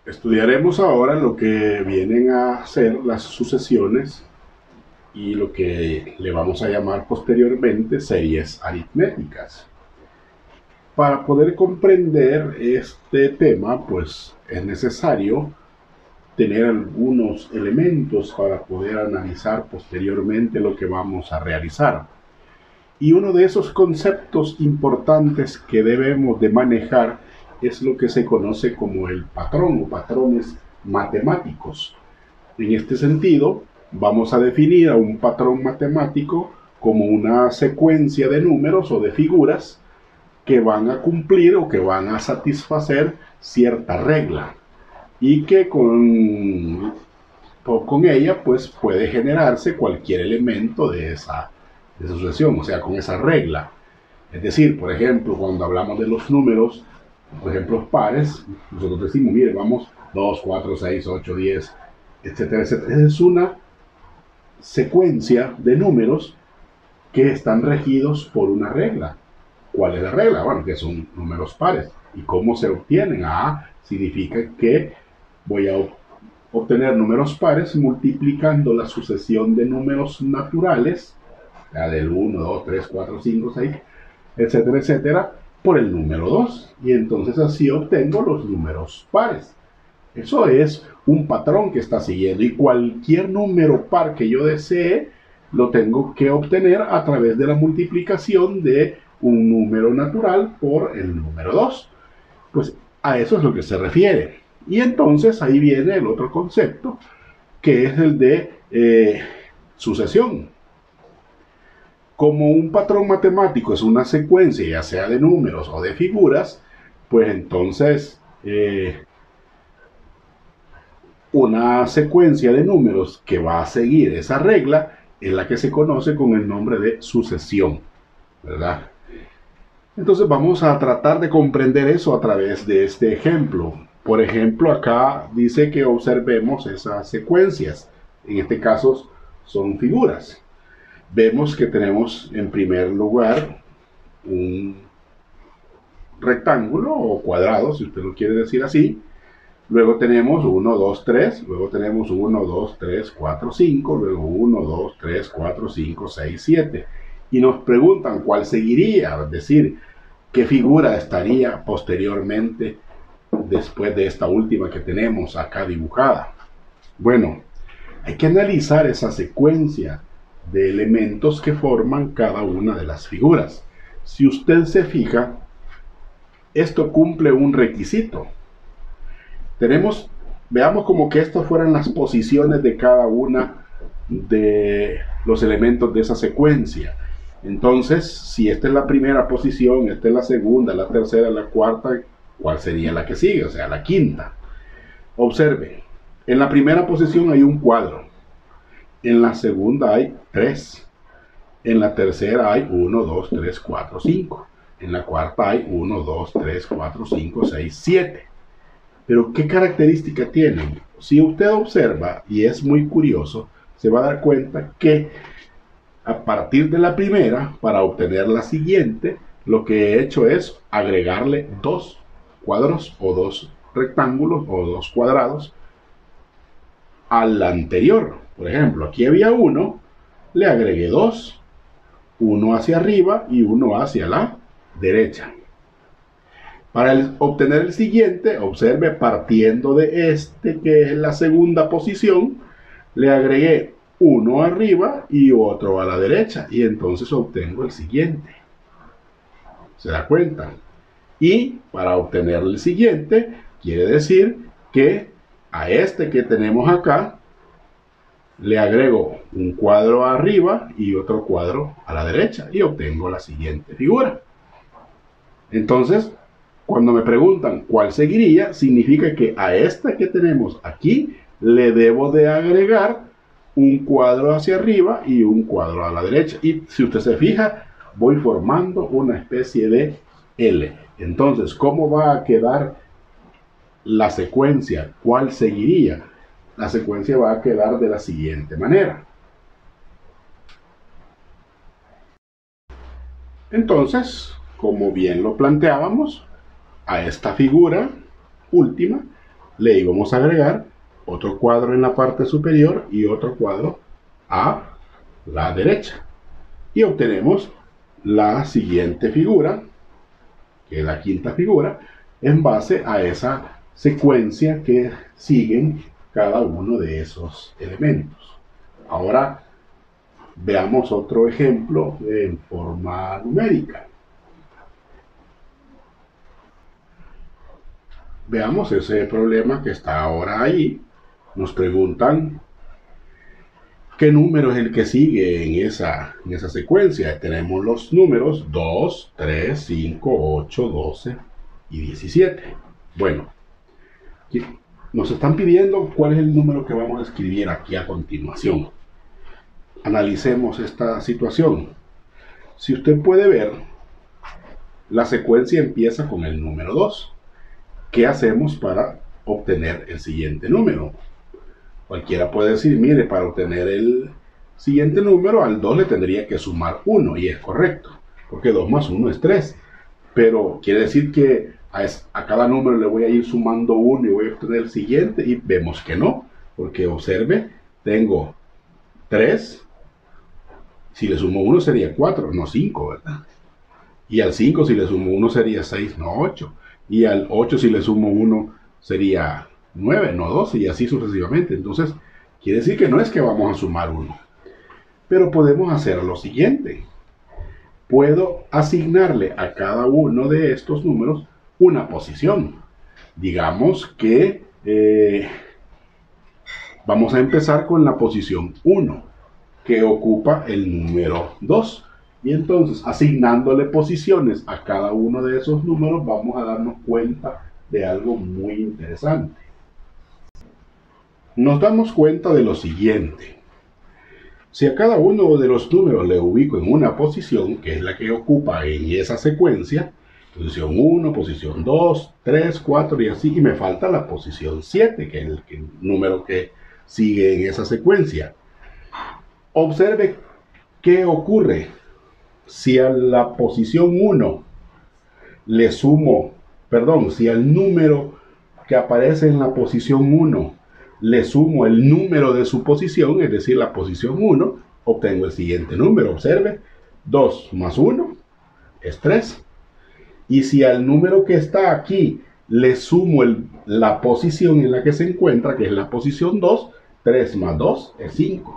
Estudiaremos ahora lo que vienen a ser las sucesiones y lo que le vamos a llamar posteriormente series aritméticas. Para poder comprender este tema, pues es necesario tener algunos elementos para poder analizar posteriormente lo que vamos a realizar. Y uno de esos conceptos importantes que debemos de manejar es lo que se conoce como el patrón o patrones matemáticos. En este sentido, vamos a definir a un patrón matemático como una secuencia de números o de figuras que van a cumplir o que van a satisfacer cierta regla y que con ella pues puede generarse cualquier elemento de esa sucesión, o sea, con esa regla. Es decir, por ejemplo, cuando hablamos de los números, por ejemplo, pares, nosotros decimos, mire, vamos 2, 4, 6, 8, 10, etcétera, etcétera. Esa es una secuencia de números que están regidos por una regla. ¿Cuál es la regla? Bueno, que son números pares. ¿Y cómo se obtienen? Significa que voy a obtener números pares multiplicando la sucesión de números naturales, ya del 1, 2, 3, 4, 5, 6, etcétera, etcétera, por el número 2. Y entonces así obtengo los números pares. Eso es un patrón que está siguiendo y cualquier número par que yo desee lo tengo que obtener a través de la multiplicación de un número natural por el número 2. Pues a eso es lo que se refiere. Y entonces ahí viene el otro concepto, que es el de sucesión. Como un patrón matemático es una secuencia, ya sea de números o de figuras, pues entonces una secuencia de números que va a seguir esa regla es la que se conoce con el nombre de sucesión, ¿verdad? Entonces vamos a tratar de comprender eso a través de este ejemplo. Por ejemplo, acá dice que observemos esas secuencias. En este caso son figuras. Vemos que tenemos en primer lugar un rectángulo o cuadrado, si usted lo quiere decir así. Luego tenemos 1, 2, 3, luego tenemos 1, 2, 3, 4, 5, luego 1, 2, 3, 4, 5, 6, 7. Y nos preguntan cuál seguiría, es decir, qué figura estaría posteriormente después de esta última que tenemos acá dibujada. Bueno, hay que analizar esa secuencia de elementos que forman cada una de las figuras. Si usted se fija, esto cumple un requisito. Veamos como que estas fueran las posiciones de cada una de los elementos de esa secuencia. Entonces, si esta es la primera posición, esta es la segunda, la tercera, la cuarta, ¿cuál sería la que sigue? O sea, la quinta. Observe, en la primera posición hay un cuadro, en la segunda hay 3, en la tercera hay 1, 2, 3, 4, 5, en la cuarta hay 1, 2, 3, 4, 5, 6, 7. Pero ¿qué característica tienen? Si usted observa, y es muy curioso, se va a dar cuenta que a partir de la primera, para obtener la siguiente, lo que he hecho es agregarle dos cuadros o dos rectángulos o dos cuadrados al anterior. Por ejemplo, aquí había uno, le agregué dos, uno hacia arriba y uno hacia la derecha. Para obtener el siguiente, observe, partiendo de este, que es la segunda posición, le agregué uno arriba y otro a la derecha, y entonces obtengo el siguiente. ¿Se da cuenta? Y para obtener el siguiente, quiere decir que a este que tenemos acá, le agrego un cuadro arriba y otro cuadro a la derecha, y obtengo la siguiente figura. Entonces, cuando me preguntan cuál seguiría, significa que a esta que tenemos aquí le debo de agregar un cuadro hacia arriba y un cuadro a la derecha. Y si usted se fija, voy formando una especie de L. Entonces, ¿cómo va a quedar la secuencia? ¿Cuál seguiría? La secuencia va a quedar de la siguiente manera. Entonces, como bien lo planteábamos, a esta figura última le íbamos a agregar otro cuadro en la parte superior y otro cuadro a la derecha. Y obtenemos la siguiente figura, que es la quinta figura, en base a esa secuencia que siguen cada uno de esos elementos. Ahora veamos otro ejemplo en forma numérica. Veamos ese problema que está ahora ahí. Nos preguntan qué número es el que sigue en esa secuencia. Tenemos los números 2, 3, 5, 8, 12 y 17. Bueno, nos están pidiendo cuál es el número que vamos a escribir aquí a continuación. Analicemos esta situación. Si usted puede ver, la secuencia empieza con el número 2. ¿Qué hacemos para obtener el siguiente número? Cualquiera puede decir, mire, para obtener el siguiente número, al 2 le tendría que sumar 1, y es correcto, porque 2 más 1 es 3. Pero quiere decir que a cada número le voy a ir sumando 1 y voy a obtener el siguiente, y vemos que no, porque observe, tengo 3, si le sumo 1 sería 4, no 5, ¿verdad? Y al 5 si le sumo 1 sería 6, no 8. Y al 8 si le sumo 1 sería 9, no 12, y así sucesivamente. Entonces, quiere decir que no es que vamos a sumar 1. Pero podemos hacer lo siguiente. Puedo asignarle a cada uno de estos números una posición. Digamos que vamos a empezar con la posición 1, que ocupa el número 2. Y entonces, asignándole posiciones a cada uno de esos números, vamos a darnos cuenta de algo muy interesante. Nos damos cuenta de lo siguiente. Si a cada uno de los números le ubico en una posición, que es la que ocupa en esa secuencia, posición 1, posición 2, 3, 4 y así, y me falta la posición 7, que es el número que sigue en esa secuencia. Observe qué ocurre. Si a la posición 1 le sumo, si al número que aparece en la posición 1 le sumo el número de su posición, es decir, la posición 1, obtengo el siguiente número. Observe, 2 más 1 es 3. Y si al número que está aquí le sumo la posición en la que se encuentra, que es la posición 2, 3 más 2 es 5.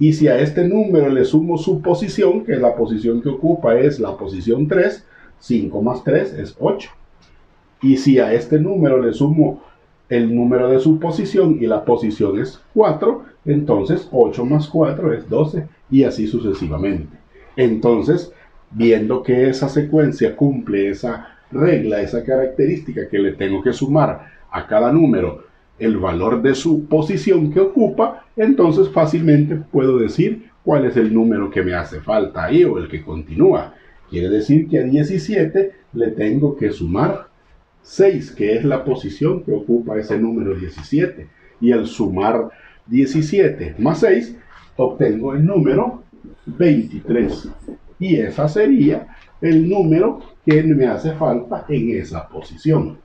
Y si a este número le sumo su posición, que es la posición que ocupa es la posición 3, 5 más 3 es 8. Y si a este número le sumo el número de su posición y la posición es 4, entonces 8 más 4 es 12 y así sucesivamente. Entonces, viendo que esa secuencia cumple esa regla, esa característica que le tengo que sumar a cada número el valor de su posición que ocupa, entonces fácilmente puedo decir cuál es el número que me hace falta ahí o el que continúa. Quiere decir que a 17 le tengo que sumar 6, que es la posición que ocupa ese número 17. Y al sumar 17 más 6, obtengo el número 23. Y ese sería el número que me hace falta en esa posición.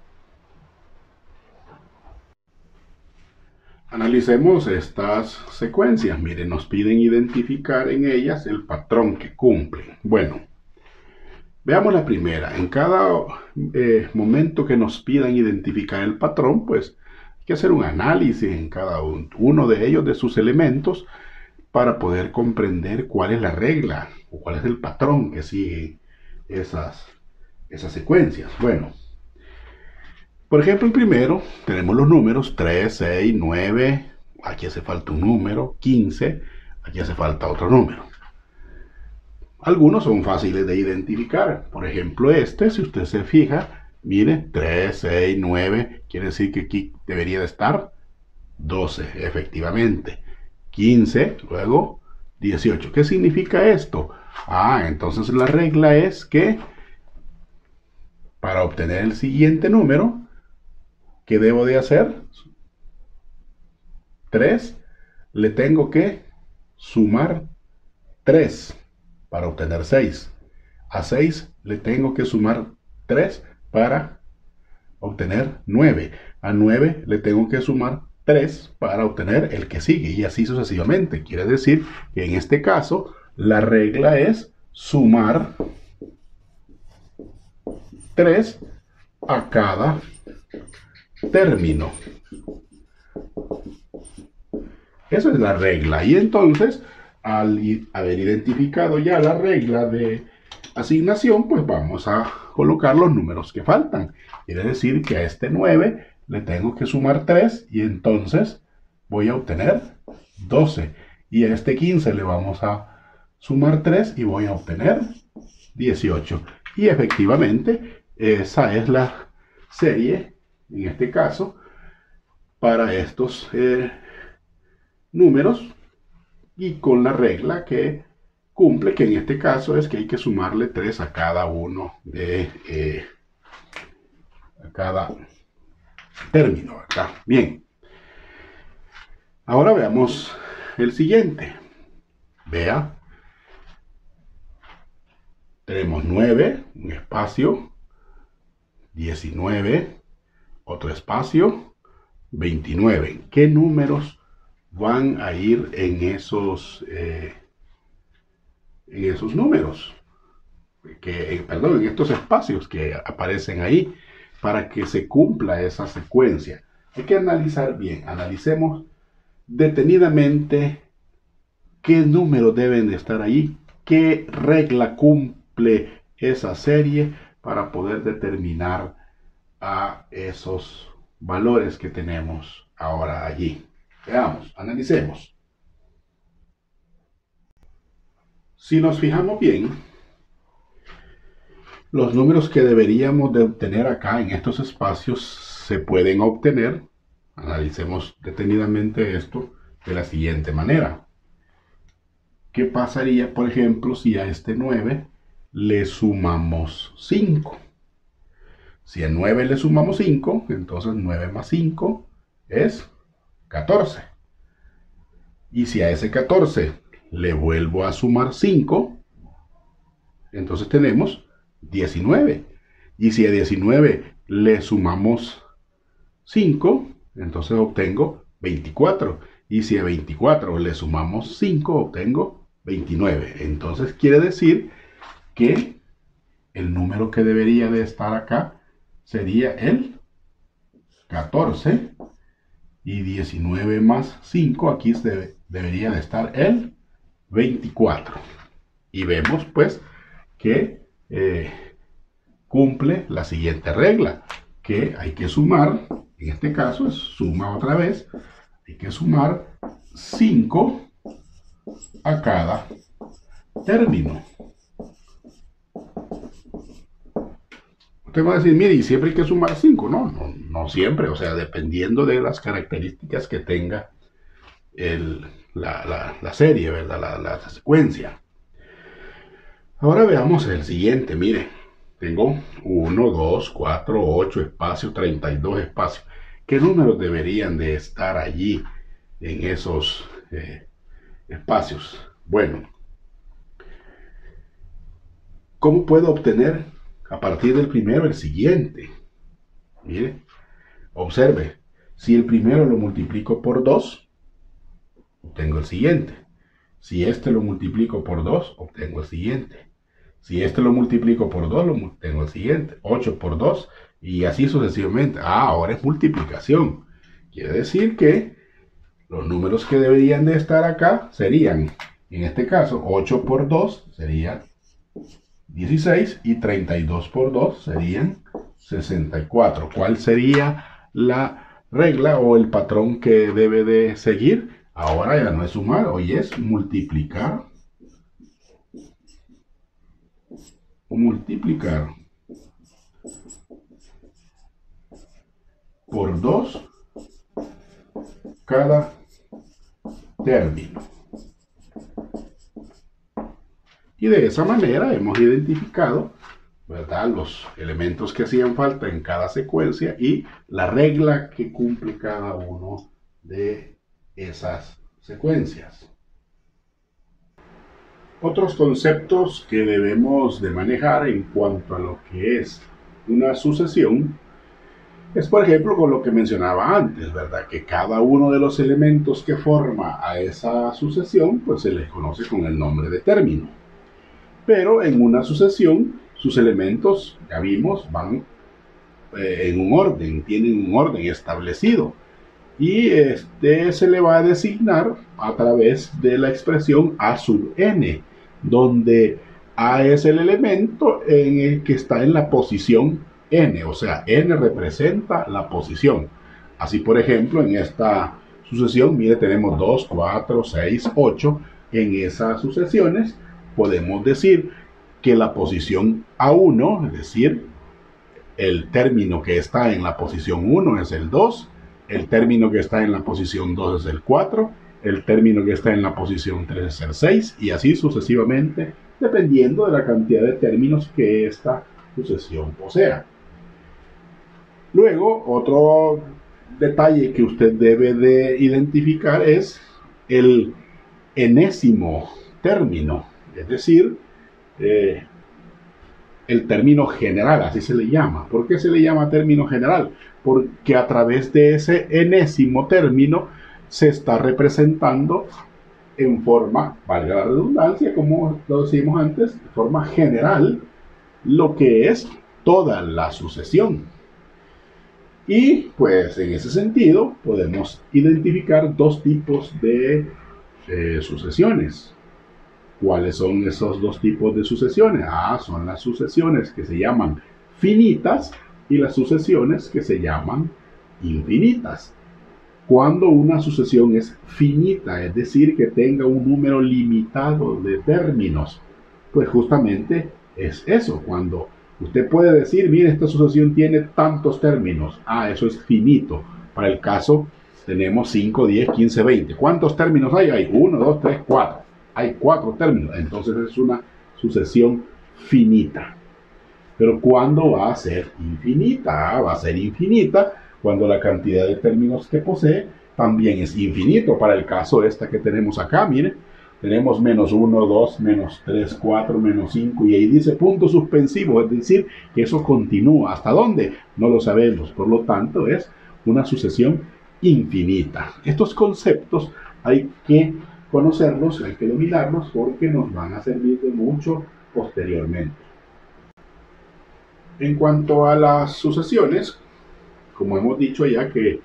Analicemos estas secuencias. Miren, nos piden identificar en ellas el patrón que cumplen. Bueno, veamos la primera. En cada momento que nos pidan identificar el patrón, pues hay que hacer un análisis en cada uno de ellos, de sus elementos, para poder comprender cuál es la regla o cuál es el patrón que sigue esas secuencias. Bueno, por ejemplo, el primero, tenemos los números 3, 6, 9, aquí hace falta un número, 15, aquí hace falta otro número. Algunos son fáciles de identificar. Por ejemplo, si usted se fija, mire, 3, 6, 9, quiere decir que aquí debería de estar 12, efectivamente. 15, luego 18. ¿Qué significa esto? Entonces la regla es que para obtener el siguiente número, ¿qué debo de hacer? 3, le tengo que sumar 3 para obtener 6. A 6 le tengo que sumar 3 para obtener 9. A 9 le tengo que sumar 3 para obtener el que sigue y así sucesivamente. Quiere decir que en este caso la regla es sumar 3 a cada término. Esa es la regla. Y entonces, al haber identificado ya la regla de asignación, pues vamos a colocar los números que faltan. Quiere decir que a este 9 le tengo que sumar 3 y entonces voy a obtener 12. Y a este 15 le vamos a sumar 3 y voy a obtener 18. Y efectivamente, esa es la serie, en este caso, para estos números y con la regla que cumple, que en este caso es que hay que sumarle 3 a cada uno de a cada término acá. Bien, ahora veamos el siguiente. Vea, tenemos 9, un espacio, 19, otro espacio, 29. ¿Qué números van a ir en esos números? Perdón, en estos espacios que aparecen ahí para que se cumpla esa secuencia. Hay que analizar bien, analicemos detenidamente qué números deben de estar ahí, qué regla cumple esa serie para poder determinar a esos valores que tenemos ahora allí. Veamos, analicemos. Si nos fijamos bien, los números que deberíamos de obtener acá en estos espacios se pueden obtener, analicemos detenidamente esto de la siguiente manera. ¿Qué pasaría, por ejemplo, si a este 9 le sumamos 5? Si a 9 le sumamos 5, entonces 9 más 5 es 14. Y si a ese 14 le vuelvo a sumar 5, entonces tenemos 19. Y si a 19 le sumamos 5, entonces obtengo 24. Y si a 24 le sumamos 5, obtengo 29. Entonces quiere decir que el número que debería de estar acá sería el 14. Y 19 más 5, aquí debería de estar el 24. Y vemos pues que cumple la siguiente regla, que hay que sumar, en este caso es suma otra vez, hay que sumar 5 a cada término. Usted va a decir, mire, y siempre hay que sumar 5. No siempre, o sea, dependiendo de las características que tenga la serie, ¿verdad? La secuencia. Ahora veamos el siguiente, mire, tengo 1, 2, 4, 8 espacios, 32 espacios. ¿Qué números deberían de estar allí en esos espacios? Bueno, ¿cómo puedo obtener a partir del primero el siguiente? Mire, observe, si el primero lo multiplico por 2, obtengo el siguiente. Si este lo multiplico por 2, obtengo el siguiente. Si este lo multiplico por 2, lo obtengo el siguiente. 8 por 2 y así sucesivamente. Ahora es multiplicación. Quiere decir que los números que deberían de estar acá serían, en este caso, 8 por 2 sería 16 y 32 por 2 serían 64. ¿Cuál sería la regla o el patrón que debe de seguir? Ahora ya no es sumar, hoy es multiplicar. Multiplicar por 2 cada término. Y de esa manera hemos identificado, ¿verdad?, los elementos que hacían falta en cada secuencia y la regla que cumple cada uno de esas secuencias. Otros conceptos que debemos de manejar en cuanto a lo que es una sucesión Es, por ejemplo, con lo que mencionaba antes, ¿verdad? Que cada uno de los elementos que forma a esa sucesión, pues se les conoce con el nombre de término. Pero en una sucesión, sus elementos, ya vimos, van en un orden, tienen un orden establecido. Y este se le va a designar a través de la expresión A sub n, donde A es el elemento en el que está en la posición n, o sea, n representa la posición. Así, por ejemplo, en esta sucesión, mire, tenemos 2, 4, 6, 8. En esas sucesiones podemos decir que la posición A1, es decir, el término que está en la posición 1 es el 2, el término que está en la posición 2 es el 4, el término que está en la posición 3 es el 6, y así sucesivamente, dependiendo de la cantidad de términos que esta sucesión posea. Luego, otro detalle que usted debe de identificar es el enésimo término, es decir, el término general, así se le llama. ¿Por qué se le llama término general? Porque a través de ese enésimo término se está representando en forma, valga la redundancia, como lo decimos antes, de forma general, lo que es toda la sucesión. Y pues en ese sentido podemos identificar dos tipos de sucesiones. ¿Cuáles son esos dos tipos de sucesiones? Son las sucesiones que se llaman finitas y las sucesiones que se llaman infinitas. Cuando una sucesión es finita, es decir, que tenga un número limitado de términos, pues justamente es eso. Cuando usted puede decir, mire, esta sucesión tiene tantos términos, eso es finito. Para el caso, tenemos 5, 10, 15, 20. ¿Cuántos términos hay? Hay 1, 2, 3, 4. Hay 4 términos, entonces es una sucesión finita. Pero ¿cuándo va a ser infinita? Va a ser infinita cuando la cantidad de términos que posee también es infinito. Para el caso esta que tenemos acá, miren, tenemos menos 1, 2, menos 3, 4, menos 5, y ahí dice punto suspensivo, es decir, que eso continúa. ¿Hasta dónde? No lo sabemos, por lo tanto es una sucesión infinita. Estos conceptos hay que conocerlos, hay que dominarlos, porque nos van a servir de mucho posteriormente. En cuanto a las sucesiones, como hemos dicho ya que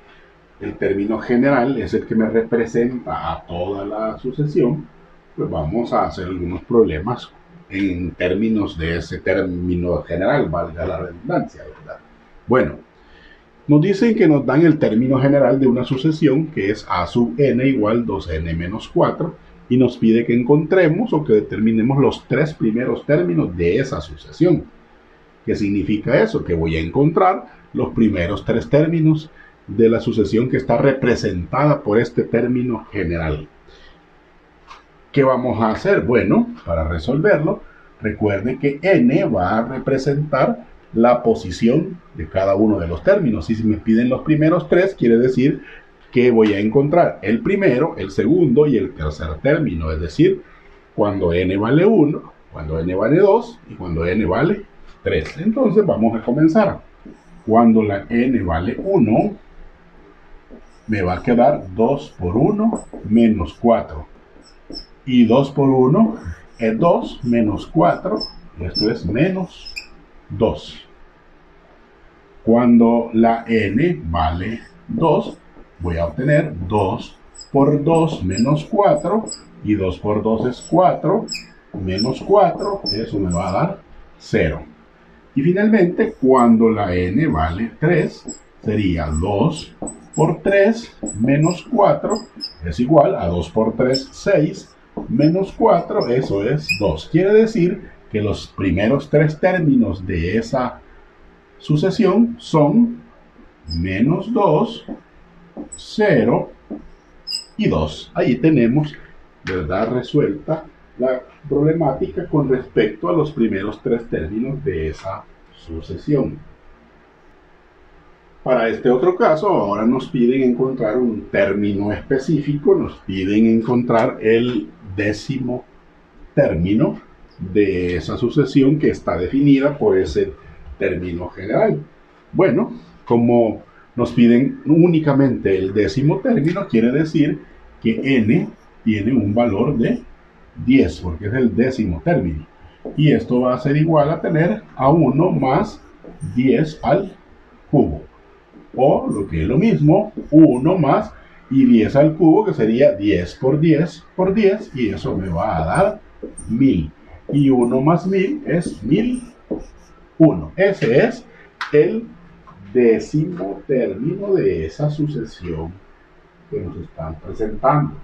el término general es el que me representa a toda la sucesión, pues vamos a hacer algunos problemas en términos de ese término general, valga la redundancia, ¿verdad? Bueno, nos dicen que nos dan el término general de una sucesión, que es A sub n igual 2n menos 4, y nos pide que encontremos o que determinemos los tres primeros términos de esa sucesión. ¿Qué significa eso? Que voy a encontrar los primeros tres términos de la sucesión que está representada por este término general. ¿Qué vamos a hacer? Bueno, para resolverlo, recuerden que n va a representar la posición de cada uno de los términos. Y si me piden los primeros tres, quiere decir que voy a encontrar el primero, el segundo y el tercer término. Es decir, cuando n vale 1, cuando n vale 2 y cuando n vale 3. Entonces vamos a comenzar. Cuando la n vale 1, me va a quedar 2 por 1 menos 4. Y 2 por 1 es 2 menos 4. Esto es menos 2. Cuando la n vale 2, voy a obtener 2 por 2 menos 4. Y 2 por 2 es 4. Menos 4, eso me va a dar 0. Y finalmente, cuando la n vale 3, sería 2 por 3 menos 4 es igual a 2 por 3, 6, menos 4, eso es 2. Quiere decir que los primeros tres términos de esa sucesión son menos 2, 0 y 2. Ahí tenemos, ¿verdad?, resuelta la problemática con respecto a los primeros tres términos de esa sucesión. Para este otro caso, ahora nos piden encontrar un término específico, nos piden encontrar el décimo término de esa sucesión que está definida por ese término general. Bueno, como nos piden únicamente el décimo término, quiere decir que n tiene un valor de 10, porque es el décimo término. Y esto va a ser igual a tener a 1 más 10 al cubo. O, lo que es lo mismo, 1 más y 10 al cubo, que sería 10 por 10 por 10, y eso me va a dar 1000. Y 1 más 1000 es 1001. Ese es el décimo término de esa sucesión que nos están presentando.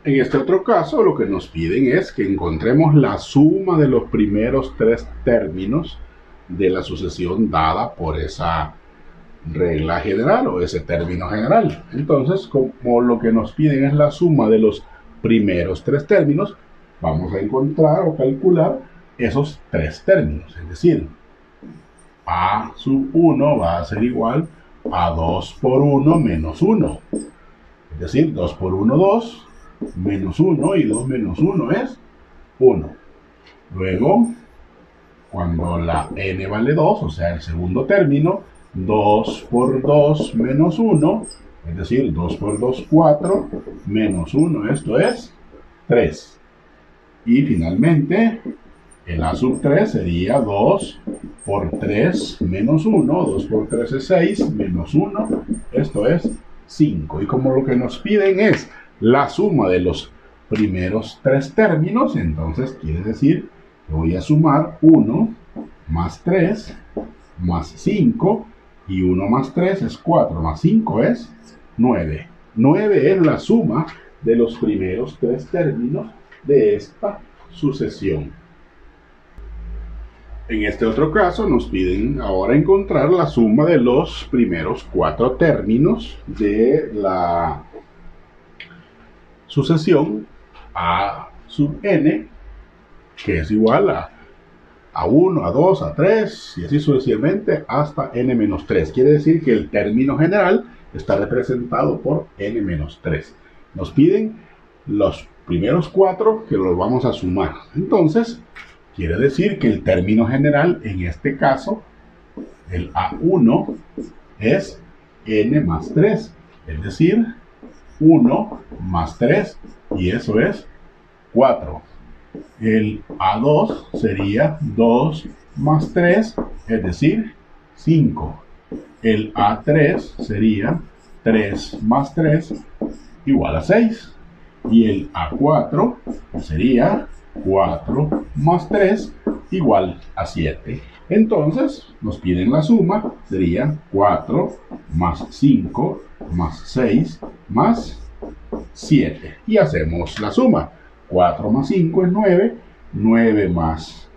En este otro caso, lo que nos piden es que encontremos la suma de los primeros tres términos de la sucesión dada por esa regla general o ese término general. Entonces, como lo que nos piden es la suma de los primeros tres términos, vamos a encontrar o calcular esos tres términos. Es decir, a sub 1 va a ser igual a 2 por 1 menos 1. Es decir, 2 por 1, 2, menos 1, y 2 menos 1 es 1. Luego, cuando la n vale 2, o sea, el segundo término, 2 por 2 menos 1, es decir, 2 por 2, 4, menos 1, esto es 3. Y finalmente, el a sub 3 sería 2 por 3 menos 1, 2 por 3 es 6, menos 1, esto es 5. Y como lo que nos piden es la suma de los primeros tres términos, entonces quiere decir que voy a sumar 1 más 3 más 5, y 1 más 3 es 4, más 5 es 9. 9 es la suma de los primeros tres términos de esta sucesión. En este otro caso nos piden ahora encontrar la suma de los primeros cuatro términos de la sucesión a sub n, que es igual a 1, a 2, a 3 y así sucesivamente hasta n-3. Quiere decir que el término general está representado por n-3. Nos piden los primeros cuatro que los vamos a sumar. Entonces, quiere decir que el término general, en este caso, el A1 es n más 3, es decir, 1 más 3, y eso es 4. El A2 sería 2 más 3, es decir, 5. El A3 sería 3 más 3, igual a 6. Y el A4 sería 4 más 3, igual a 7. Entonces, nos piden la suma, sería 4 más 5 más 6 más 7. Y hacemos la suma. 4 más 5 es 9, 9 más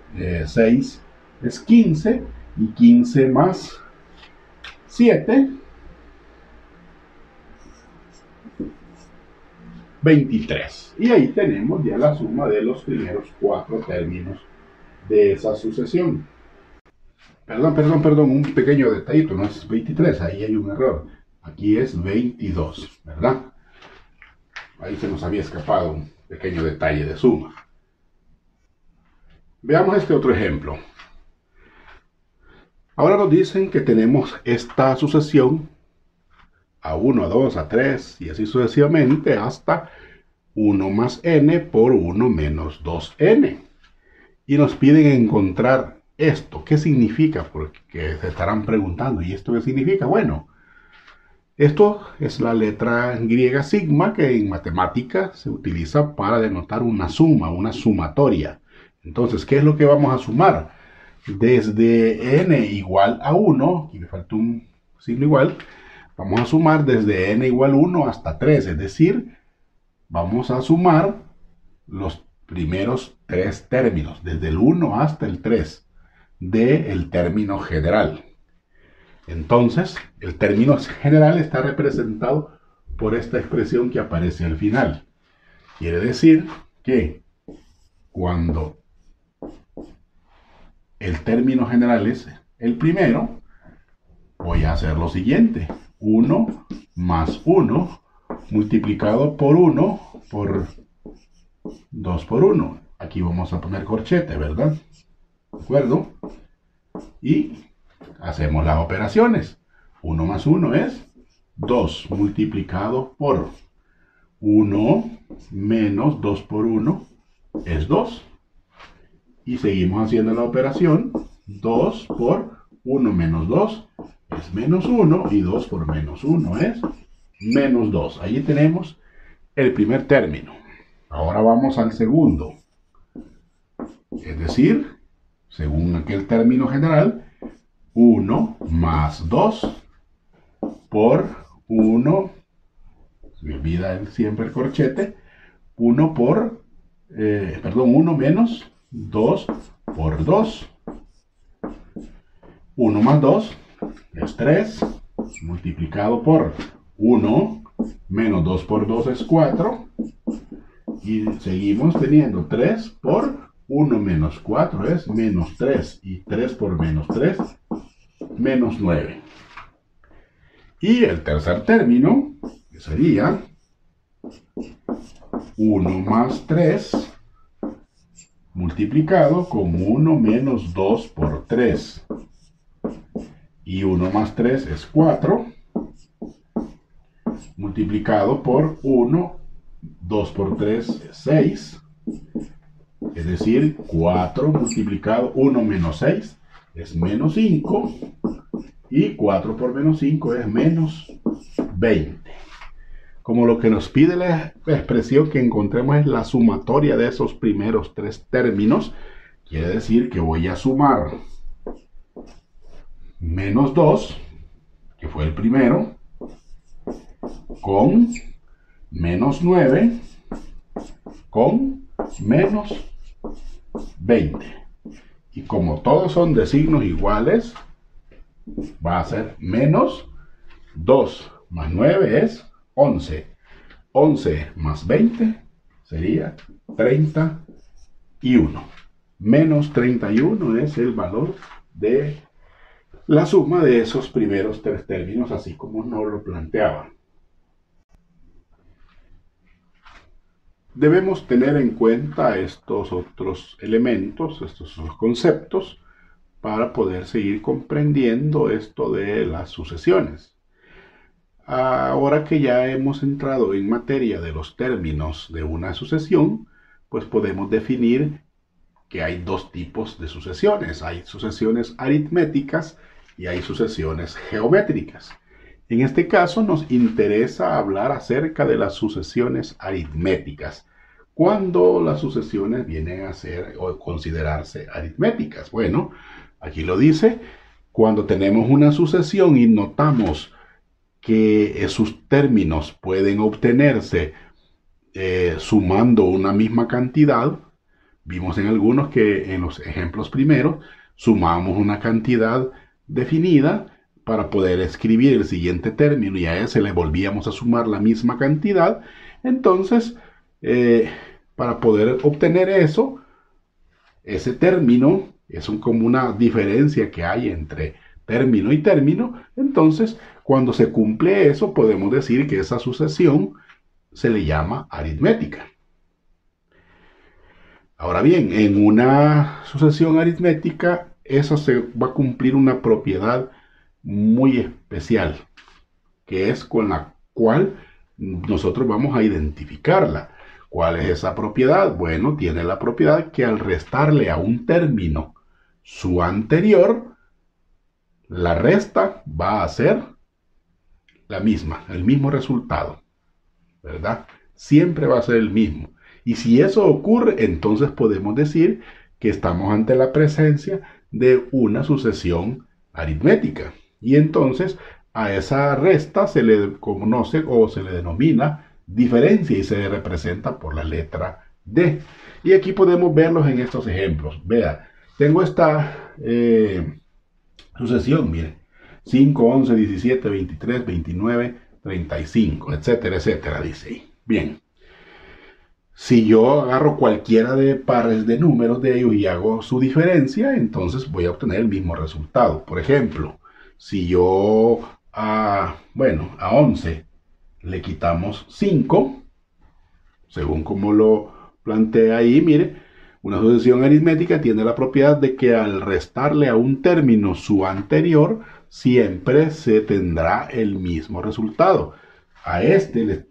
6 es 15, y 15 más 7, 23. Y ahí tenemos ya la suma de los primeros cuatro términos de esa sucesión. Perdón, un pequeño detallito, no es 23, ahí hay un error. Aquí es 22, ¿verdad? Ahí se nos había escapado un pequeño detalle de suma. Veamos este otro ejemplo. Ahora nos dicen que tenemos esta sucesión A1, A2, A3 y así sucesivamente hasta 1 más n por 1 menos 2n. Y nos piden encontrar esto. ¿Qué significa? Porque se estarán preguntando, ¿y esto qué significa? Bueno, esto es la letra griega sigma, que en matemática se utiliza para denotar una suma, una sumatoria. Entonces, ¿qué es lo que vamos a sumar? Desde n igual a 1, aquí me falta un signo igual, vamos a sumar desde n igual a 1 hasta 3, es decir, vamos a sumar los primeros tres términos, desde el 1 hasta el 3, del término general. Entonces, el término general está representado por esta expresión que aparece al final. Quiere decir que cuando el término general es el primero, voy a hacer lo siguiente. 1 más 1 multiplicado por 1 por 2 por 1. Aquí vamos a poner corchete, ¿verdad? ¿De acuerdo? Y Hacemos las operaciones. 1 más 1 es 2 multiplicado por 1 menos 2 por 1 es 2. Y seguimos haciendo la operación. 2 por 1 menos 2 es menos 1. Y 2 por menos 1 es menos 2. Allí tenemos el primer término. Ahora vamos al segundo. Es decir, según aquel término general, 1 más 2 por 1, se me olvida siempre el corchete, 1 menos 2 por 2. 1 más 2 es 3, multiplicado por 1 menos 2 por 2 es 4. Y seguimos teniendo 3 por 1 menos 4 es menos 3. Y 3 por menos 3, menos 9. Y el tercer término, que sería 1 más 3 multiplicado con 1 menos 2 por 3. Y 1 más 3 es 4, multiplicado por 1, 2 por 3 es 6. Es decir, 4 multiplicado 1 menos 6 es menos 5. Y 4 por menos 5 es menos 20. Como lo que nos pide la expresión que encontremos es la sumatoria de esos primeros tres términos, quiere decir que voy a sumar menos 2, que fue el primero, con menos 9, con menos 20. Y como todos son de signos iguales, va a ser menos 2 más 9 es 11. 11 más 20 sería 31. Menos 31 es el valor de la suma de esos primeros tres términos, así como nos lo planteaban. Debemos tener en cuenta estos otros elementos, estos conceptos, para poder seguir comprendiendo esto de las sucesiones. Ahora que ya hemos entrado en materia de los términos de una sucesión, pues podemos definir que hay dos tipos de sucesiones. Hay sucesiones aritméticas y hay sucesiones geométricas. En este caso nos interesa hablar acerca de las sucesiones aritméticas. ¿Cuándo las sucesiones vienen a ser o considerarse aritméticas? Bueno, aquí lo dice, cuando tenemos una sucesión y notamos que sus términos pueden obtenerse sumando una misma cantidad. Vimos en algunos que en los ejemplos primeros sumamos una cantidad definida para poder escribir el siguiente término y a ese le volvíamos a sumar la misma cantidad. Entonces, para poder obtener eso, ese término es como una diferencia que hay entre término y término. Entonces, cuando se cumple eso, podemos decir que esa sucesión se le llama aritmética. Ahora bien, en una sucesión aritmética, esa se va a cumplir una propiedad muy especial, que es con la cual nosotros vamos a identificarla. ¿Cuál es esa propiedad? Bueno, tiene la propiedad que al restarle a un término su anterior, la resta va a ser la misma, el mismo resultado, ¿verdad? Siempre va a ser el mismo. Y si eso ocurre, entonces podemos decir que estamos ante la presencia de una sucesión aritmética. Y entonces a esa resta se le conoce o se le denomina diferencia y se representa por la letra D. Y aquí podemos verlos en estos ejemplos. Vea, tengo esta sucesión, miren. 5, 11, 17, 23, 29, 35, etcétera, etcétera, dice ahí. Bien. Si yo agarro cualquiera de pares de números de ellos y hago su diferencia, entonces voy a obtener el mismo resultado. Por ejemplo, si yo a 11 le quitamos 5, según como lo plantea ahí, mire, Una sucesión aritmética tiene la propiedad de que al restarle a un término su anterior, siempre se tendrá el mismo resultado. A este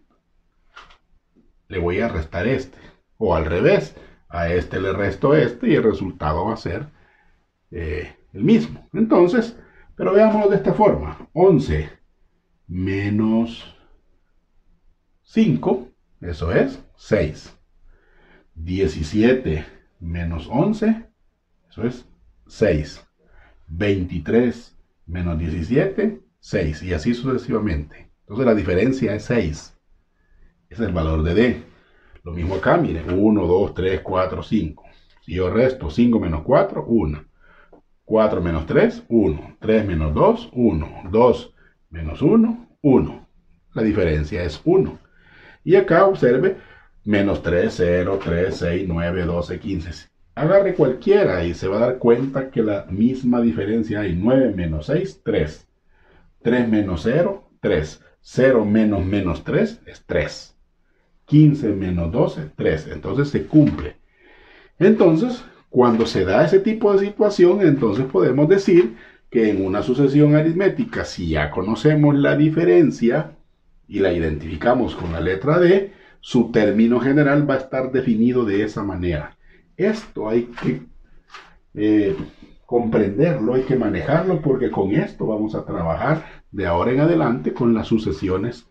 le voy a restar este. O al revés, a este le resto este y el resultado va a ser el mismo. Entonces, pero veámoslo de esta forma. 11 menos 5, eso es 6. 17 menos 11, eso es 6. 23 menos 17, 6. Y así sucesivamente. Entonces la diferencia es 6. Ese es el valor de D. Lo mismo acá, miren. 1, 2, 3, 4, 5. Si yo resto 5 menos 4, 1. 4 menos 3, 1. 3 menos 2, 1. 2 menos 1, 1. La diferencia es 1. Y acá observe, menos 3, 0, 3, 6, 9, 12, 15. Agarre cualquiera y se va a dar cuenta que la misma diferencia hay. 9 menos 6, 3. 3 menos 0, 3. 0 menos menos 3 es 3. 15 menos 12, 3. Entonces se cumple. Entonces, cuando se da ese tipo de situación, entonces podemos decir que en una sucesión aritmética, si ya conocemos la diferencia y la identificamos con la letra D, su término general va a estar definido de esa manera. Esto hay que comprenderlo, hay que manejarlo, porque con esto vamos a trabajar de ahora en adelante con las sucesiones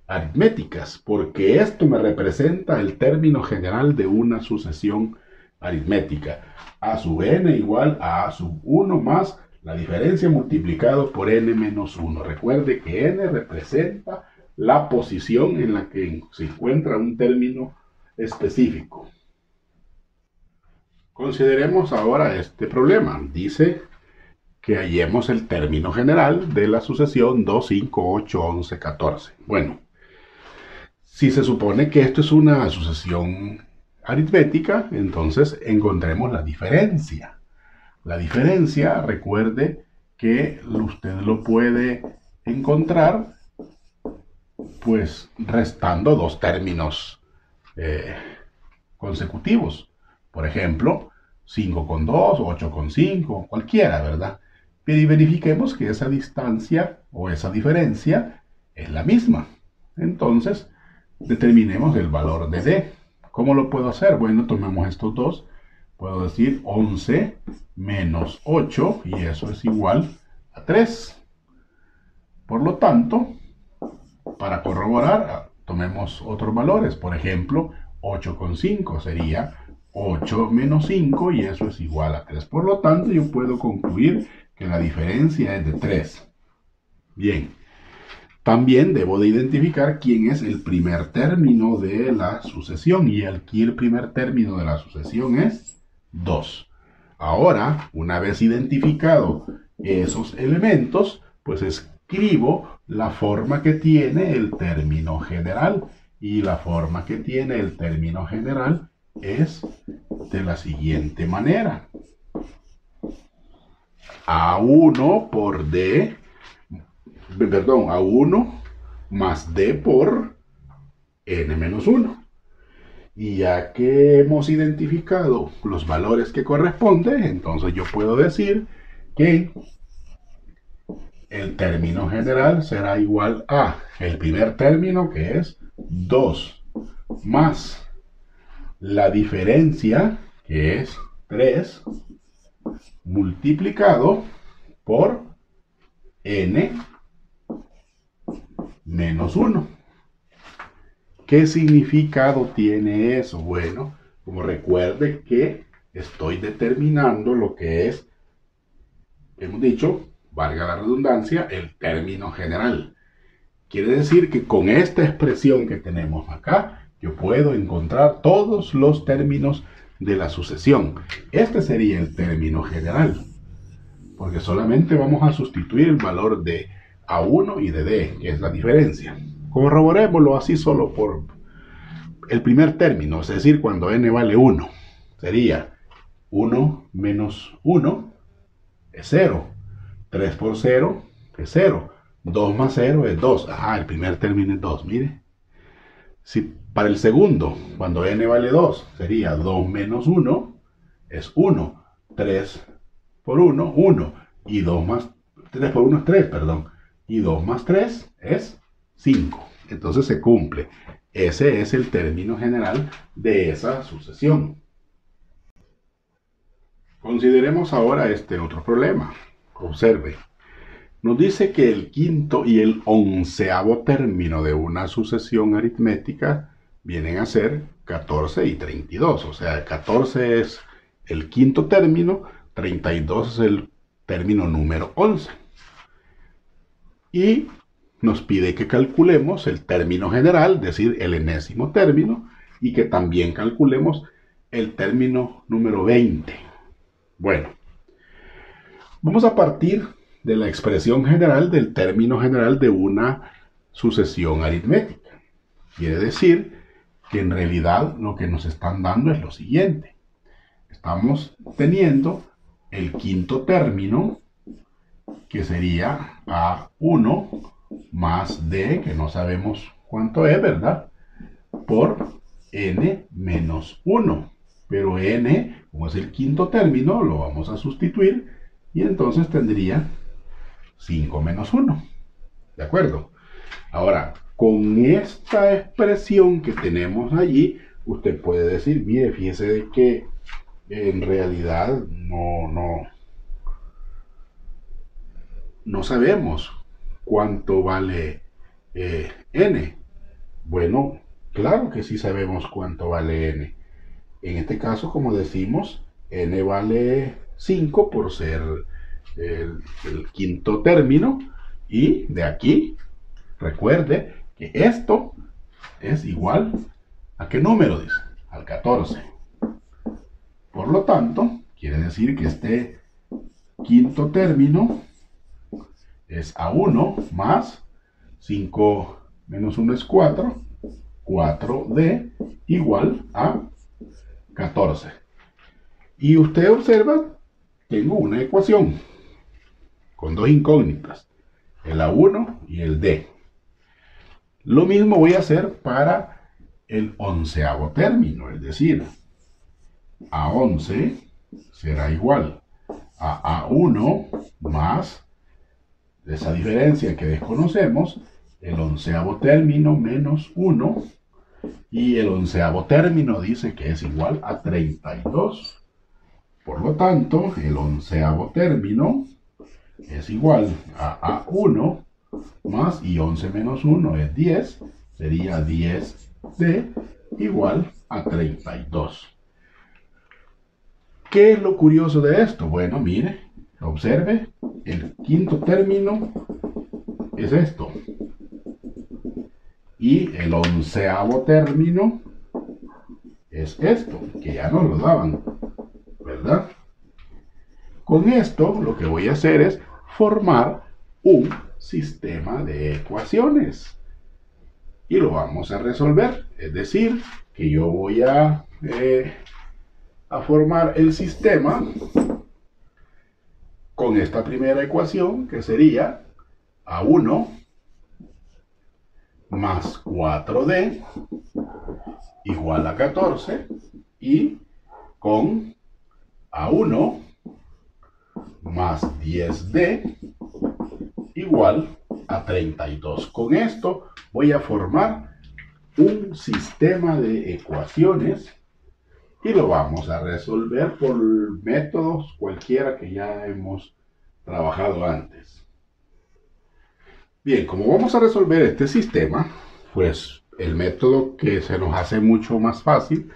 aritméticas, porque esto me representa el término general de una sucesión aritmética. A sub n igual a sub 1 más la diferencia multiplicado por n menos 1. Recuerde que n representa la posición en la que se encuentra un término específico. Consideremos ahora este problema. Dice que hallemos el término general de la sucesión 2, 5, 8, 11, 14. Bueno, si se supone que esto es una sucesión aritmética, entonces encontremos la diferencia. La diferencia, recuerde que usted lo puede encontrar pues restando dos términos consecutivos. Por ejemplo, 5 con 2, 8 con 5, cualquiera, ¿verdad? Y verifiquemos que esa distancia o esa diferencia es la misma. Entonces, determinemos el valor de D. ¿Cómo lo puedo hacer? Bueno, tomemos estos dos. Puedo decir 11 menos 8 y eso es igual a 3. Por lo tanto, para corroborar, tomemos otros valores. Por ejemplo, 8 con 5 sería 8 menos 5 y eso es igual a 3. Por lo tanto, yo puedo concluir que la diferencia es de 3. Bien. También debo de identificar quién es el primer término de la sucesión. Y aquí el primer término de la sucesión es 2. Ahora, una vez identificado esos elementos, pues escribo la forma que tiene el término general. Y la forma que tiene el término general es de la siguiente manera. A1 por D, perdón, A1 más D por N menos 1. Y ya que hemos identificado los valores que corresponden, entonces yo puedo decir que el término general será igual a el primer término, que es 2, más la diferencia, que es 3, multiplicado por N menos 1. ¿Qué significado tiene eso? Bueno, como recuerde que estoy determinando lo que es, hemos dicho, valga la redundancia, el término general. Quiere decir que con esta expresión que tenemos acá, yo puedo encontrar todos los términos de la sucesión. Este sería el término general, porque solamente vamos a sustituir el valor de A1 y de D, que es la diferencia. Corroborémoslo así solo por el primer término, es decir, cuando n vale 1. Sería 1 menos 1 es 0. 3 por 0 es 0. 2 más 0 es 2. Ajá, el primer término es 2, mire. Si para el segundo, cuando n vale 2, sería 2 menos 1. es 1. 3 por 1, 1. Y 2 más 3 por 1 es 3, perdón. Y 2 más 3 es 5. Entonces se cumple. Ese es el término general de esa sucesión. Consideremos ahora este otro problema. Observe. Nos dice que el quinto y el onceavo término de una sucesión aritmética vienen a ser 14 y 32. O sea, 14 es el quinto término, 32 es el término número 11. Y nos pide que calculemos el término general, es decir, el enésimo término, y que también calculemos el término número 20. Bueno, vamos a partir de la expresión general del término general de una sucesión aritmética. Quiere decir que en realidad lo que nos están dando es lo siguiente. Estamos teniendo el quinto término, que sería A1 más D, que no sabemos cuánto es, ¿verdad? Por N menos 1. Pero N, como es el quinto término, lo vamos a sustituir y entonces tendría 5 menos 1. ¿De acuerdo? Ahora, con esta expresión que tenemos allí, usted puede decir, mire, fíjese de que en realidad no sabemos cuánto vale n. Bueno, claro que sí sabemos cuánto vale n. En este caso, como decimos, n vale 5 por ser el quinto término, y de aquí, recuerde que esto es igual a ¿qué número dice? Al 14. Por lo tanto, quiere decir que este quinto término es A1 más 5 menos 1 es 4, 4D igual a 14. Y usted observa, tengo una ecuación con dos incógnitas, el A1 y el D. Lo mismo voy a hacer para el onceavo término, es decir, A11 será igual a A1 más esa diferencia que desconocemos, el onceavo término menos 1, y el onceavo término dice que es igual a 32. Por lo tanto, el onceavo término es igual a A1 más, y 11 menos 1 es 10, sería 10D igual a 32. ¿Qué es lo curioso de esto? Bueno, mire, observe, el quinto término es esto. Y el onceavo término es esto, que ya nos lo daban, ¿verdad? Con esto lo que voy a hacer es formar un sistema de ecuaciones. Y lo vamos a resolver. Es decir, que yo voy a formar el sistema con esta primera ecuación, que sería A1 más 4D igual a 14, y con A1 más 10D igual a 32. Con esto voy a formar un sistema de ecuaciones y lo vamos a resolver por métodos cualquiera que ya hemos trabajado antes. Bien, como vamos a resolver este sistema, pues el método que se nos hace mucho más fácil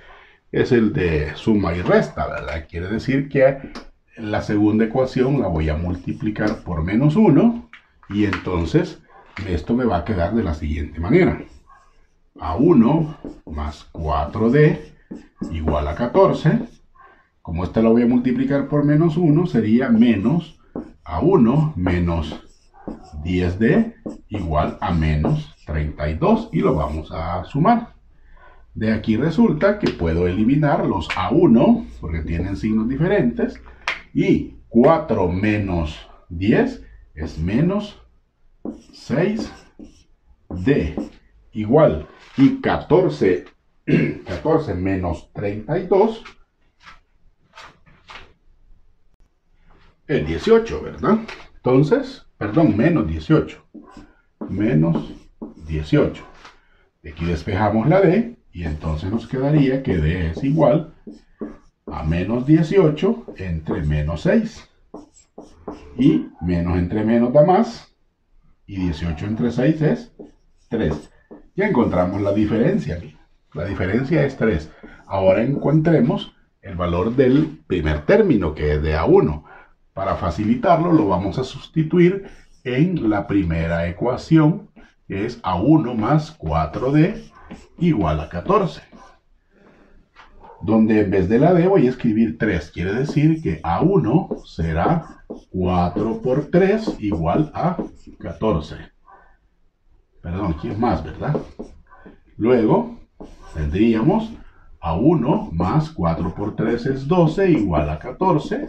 es el de suma y resta, ¿verdad? Quiere decir que la segunda ecuación la voy a multiplicar por menos 1, y entonces esto me va a quedar de la siguiente manera. A1 más 4D igual a 14. Como esta la voy a multiplicar por menos 1, sería menos A1 menos 10D igual a menos 32, y lo vamos a sumar. De aquí resulta que puedo eliminar los A1 porque tienen signos diferentes, y 4 menos 10 es menos 6D igual, y 14 menos 32 es 18, ¿verdad? Entonces, perdón, menos 18. Menos 18. De aquí despejamos la D y entonces nos quedaría que D es igual a menos 18 entre menos 6. Y menos entre menos da más. Y 18 entre 6 es 3. Ya encontramos la diferencia. La diferencia es 3. Ahora encontremos el valor del primer término, que es de A1. Para facilitarlo, lo vamos a sustituir en la primera ecuación, que es A1 más 4D igual a 14. Donde en vez de la D voy a escribir 3. Quiere decir que A1 será 4 por 3 igual a 14. Perdón, aquí es más, ¿verdad? Luego tendríamos A1 más 4 por 3 es 12 igual a 14.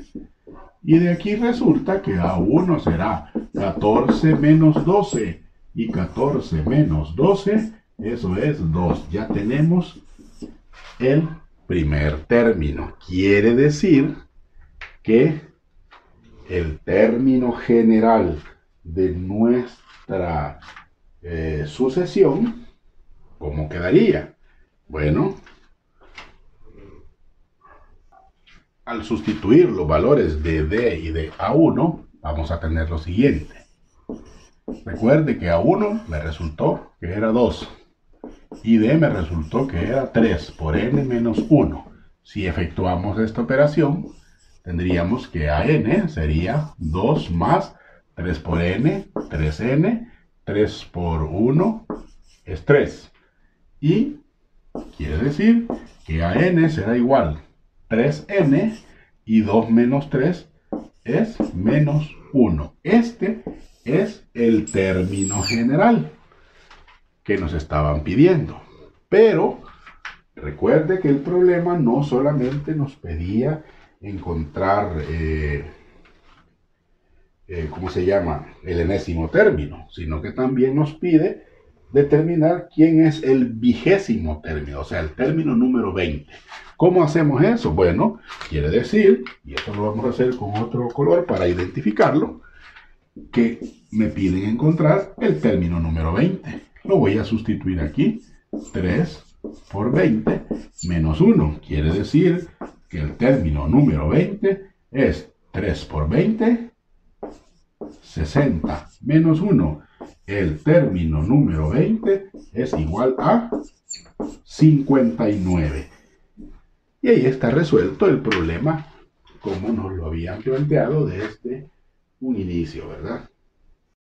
Y de aquí resulta que A1 será 14 menos 12. Y 14 menos 12, eso es 2. Ya tenemos el primer término. Quiere decir que el término general de nuestra sucesión, ¿cómo quedaría? Bueno, al sustituir los valores de D y de A1, vamos a tener lo siguiente. Recuerde que A1 me resultó que era 2 y D me resultó que era 3 por n menos 1. Si efectuamos esta operación, tendríamos que AN sería 2 más 3 por n, 3n, 3 por 1 es 3. Y quiere decir que AN será igual 3n y 2 menos 3 es menos 1. Este es el término general que nos estaban pidiendo. Pero recuerde que el problema no solamente nos pedía encontrar, ¿cómo se llama?, el enésimo término, sino que también nos pide determinar quién es el 20º término, o sea, el término número 20. ¿Cómo hacemos eso? Bueno, quiere decir, y esto lo vamos a hacer con otro color para identificarlo, que me piden encontrar el término número 20. Lo voy a sustituir aquí. 3 por 20 menos 1. Quiere decir que el término número 20 es 3 por 20, 60 menos 1. El término número 20 es igual a 59. Y ahí está resuelto el problema como nos lo habían planteado desde un inicio, ¿verdad?